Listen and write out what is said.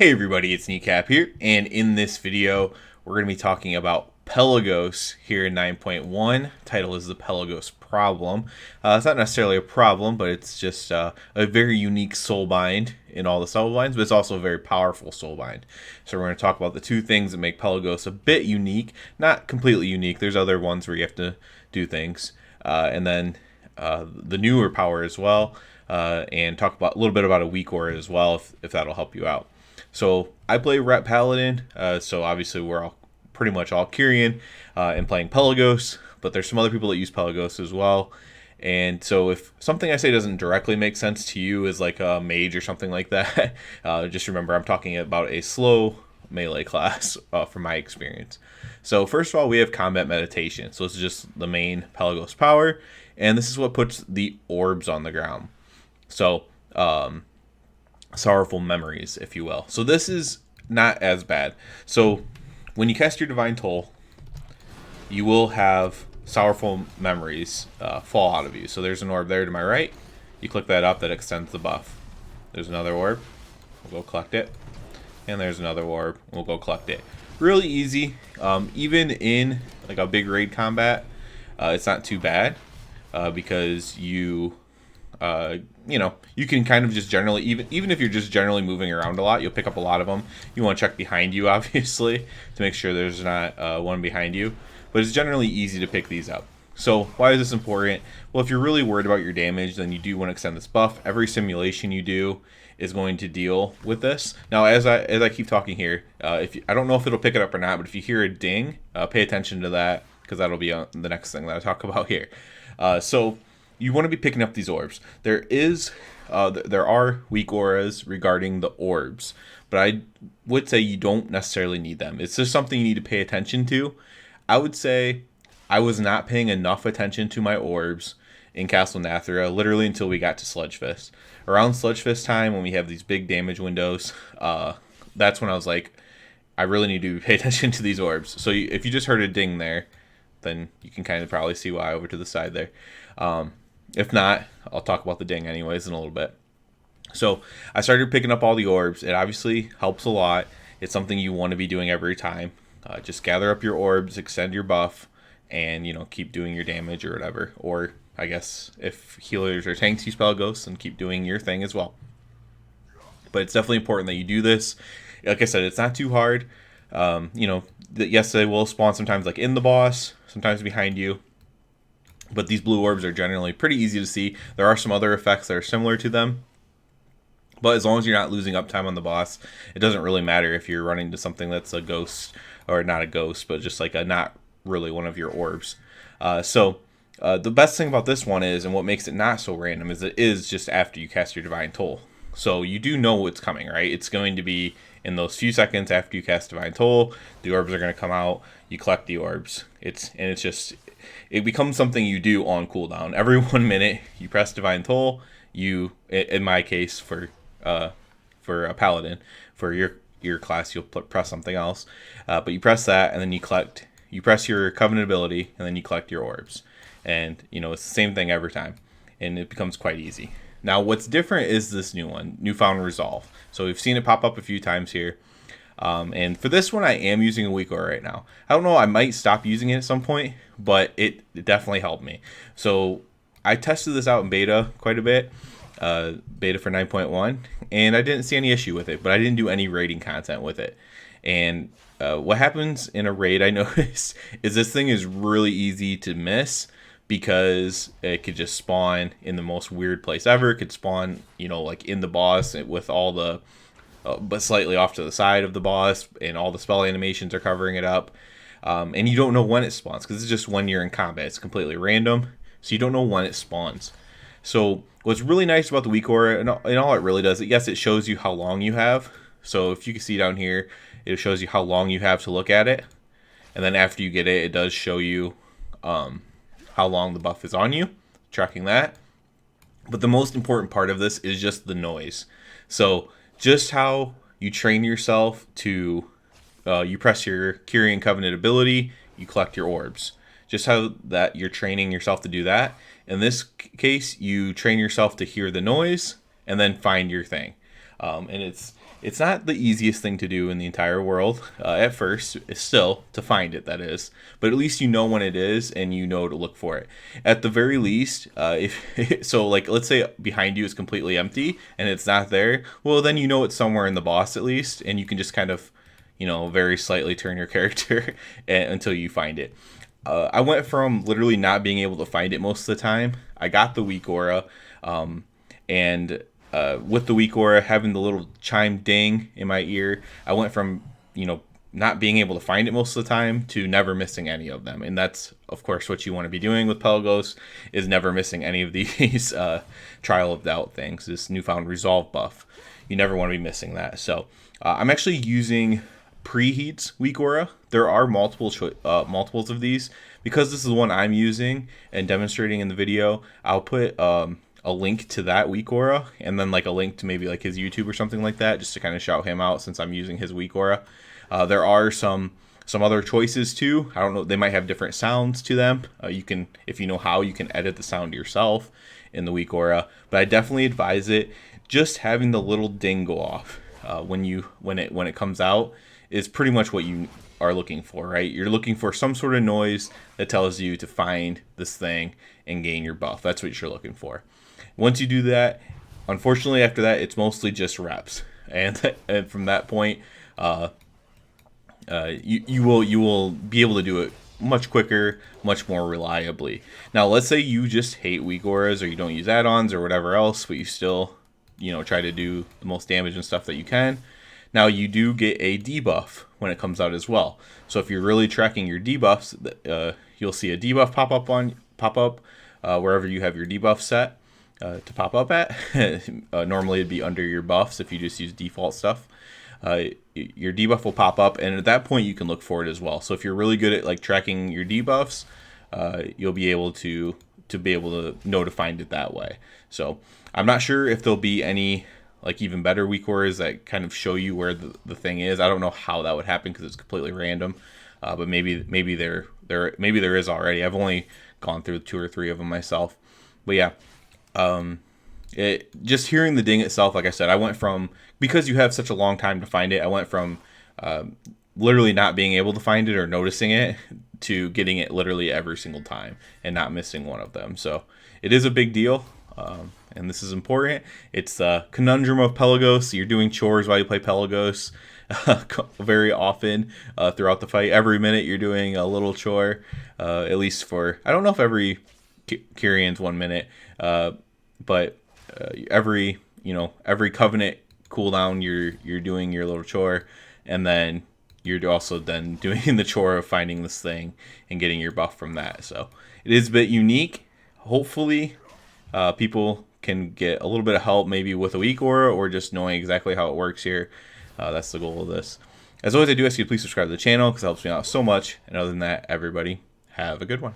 Hey everybody, it's Kneecap here, and in this video, we're going to be talking about Pelagos here in 9.1. Title is the Pelagos problem. It's not necessarily a problem, but it's just a very unique soul bind in all the soul binds, but it's also a very powerful soul bind. So we're going to talk about the two things that make Pelagos a bit unique, not completely unique. There's other ones where you have to do things, and then the newer power as well, and talk about a little bit about a weak aura as well, if that'll help you out. So I play Ret Paladin, so obviously we're all pretty much all Kyrian and playing Pelagos, but there's some other people that use Pelagos as well. And so if something I say doesn't directly make sense to you as like a mage or something like that, just remember I'm talking about a slow melee class from my experience. So first of all, we have combat meditation. So this is just the main Pelagos power, and this is what puts the orbs on the ground. So sorrowful memories, if you will. So this is not as bad. So when you cast your Divine Toll, you will have sorrowful memories fall out of you. So there's an orb there to my right. You click that up, that extends the buff. There's another orb. We'll go collect it. And there's another orb. We'll go collect it. Really easy. Even in like a big raid combat, it's not too bad because you can kind of just generally, even if you're just generally moving around a lot, you'll pick up a lot of them. You want to check behind you, obviously, to make sure there's not one behind you. But it's generally easy to pick these up. So why is this important? Well, if you're really worried about your damage, then you do want to extend this buff. Every simulation you do is going to deal with this. Now, as I keep talking here, I don't know if it'll pick it up or not, but if you hear a ding, pay attention to that, because that'll be the next thing that I talk about here. So you want to be picking up these orbs. There are weak auras regarding the orbs, but I would say you don't necessarily need them. It's just something you need to pay attention to. I would say I was not paying enough attention to my orbs in Castle Nathra, literally until we got to Sludgefist. Around Sludgefist time, when we have these big damage windows, that's when I was like, I really need to pay attention to these orbs. So if you just heard a ding there, then you can kind of probably see why over to the side there. If not, I'll talk about the ding anyways in a little bit. So I started picking up all the orbs. It obviously helps a lot. It's something you want to be doing every time. Just gather up your orbs, extend your buff, and keep doing your damage or whatever. Or I guess if healers or tanks use Pelagos, then keep doing your thing as well. But it's definitely important that you do this. Like I said, it's not too hard. Yes, they will spawn sometimes like in the boss, sometimes behind you. But these blue orbs are generally pretty easy to see. There are some other effects that are similar to them. But as long as you're not losing uptime on the boss, it doesn't really matter if you're running to something that's a ghost, or not a ghost, but just like a not really one of your orbs. The best thing about this one is, and what makes it not so random, is it is just after you cast your Divine Toll. So you do know what's coming, right? It's going to be in those few seconds after you cast Divine Toll. The orbs are going to come out. You collect the orbs. It becomes something you do on cooldown. Every 1 minute you press Divine Toll. In my case, for a paladin, for your class, you'll press something else. But you press that, and then you press your covenant ability, and then you collect your orbs. And it's the same thing every time, and it becomes quite easy. Now, what's different is this new one, Newfound Resolve. So we've seen it pop up a few times here. And for this one, I am using a weak aura right now. I don't know, I might stop using it at some point, but it definitely helped me. So I tested this out in beta quite a bit, beta for 9.1, and I didn't see any issue with it, but I didn't do any raiding content with it. And what happens in a raid, I noticed, is this thing is really easy to miss, because it could just spawn in the most weird place ever. It could spawn, like in the boss with all the, but slightly off to the side of the boss, and all the spell animations are covering it up. And you don't know when it spawns, because it's just when you're in combat. It's completely random, so you don't know when it spawns. So what's really nice about the weak aura, and all it really does, yes, it shows you how long you have. So if you can see down here, it shows you how long you have to look at it. And then after you get it, it does show you how long the buff is on you, tracking that. But the most important part of this is just the noise. So just how you train yourself to, you press your Kyrian Covenant ability, you collect your orbs. Just how that you're training yourself to do that. In this case, you train yourself to hear the noise and then find your thing. And it's not the easiest thing to do in the entire world at first, still, to find it, that is. But at least you know when it is, and you know to look for it. At the very least, if so, like, let's say behind you is completely empty, and it's not there, well, then you know it's somewhere in the boss at least, and you can just kind of, very slightly turn your character until you find it. I went from literally not being able to find it most of the time. I got the weak aura, and with the weak aura having the little chime ding in my ear, I went from not being able to find it most of the time to never missing any of them. And that's of course what you want to be doing with Pelagos, is never missing any of these Trial of Doubt things, this newfound resolve buff. You never want to be missing that. So I'm actually using Preheat's weak aura. There are multiples of these. Because this is the one I'm using and demonstrating in the video, I'll put a link to that weak aura, and then like a link to maybe like his YouTube or something like that, just to kind of shout him out since I'm using his weak aura. There are some other choices too. I don't know, they might have different sounds to them. You can, if you know how, you can edit the sound yourself in the weak aura, but I definitely advise it. Just having the little ding go off when it comes out is pretty much what you are looking for, right? You're looking for some sort of noise that tells you to find this thing and gain your buff. That's what you're looking for. Once you do that, unfortunately after that, it's mostly just reps, and from that point, you will be able to do it much quicker, much more reliably. Now, let's say you just hate weak auras, or you don't use add-ons or whatever else, but you still, try to do the most damage and stuff that you can. Now, you do get a debuff when it comes out as well. So if you're really tracking your debuffs, you'll see a debuff pop up wherever you have your debuff set to pop up at. Normally, it'd be under your buffs if you just use default stuff. Your debuff will pop up, and at that point, you can look for it as well. So if you're really good at like tracking your debuffs, you'll be able to know to find it that way. So I'm not sure if there'll be any like even better weak auras that kind of show you where the thing is. I don't know how that would happen because it's completely random. But maybe there is already. I've only gone through 2 or 3 of them myself. But yeah, just hearing the ding itself, like I said, I went from, because you have such a long time to find it, I went from literally not being able to find it or noticing it to getting it literally every single time and not missing one of them. So it is a big deal. And this is important. It's the conundrum of Pelagos. You're doing chores while you play Pelagos very often throughout the fight. Every minute you're doing a little chore, at least for, I don't know if every Kyrian's 1 minute, but every Covenant cooldown you're doing your little chore, and then you're also then doing the chore of finding this thing and getting your buff from that. So it is a bit unique. Hopefully people can get a little bit of help maybe with a weak aura or just knowing exactly how it works here. That's the goal of this. As always, I do ask you to please subscribe to the channel because it helps me out so much. And other than that, everybody have a good one.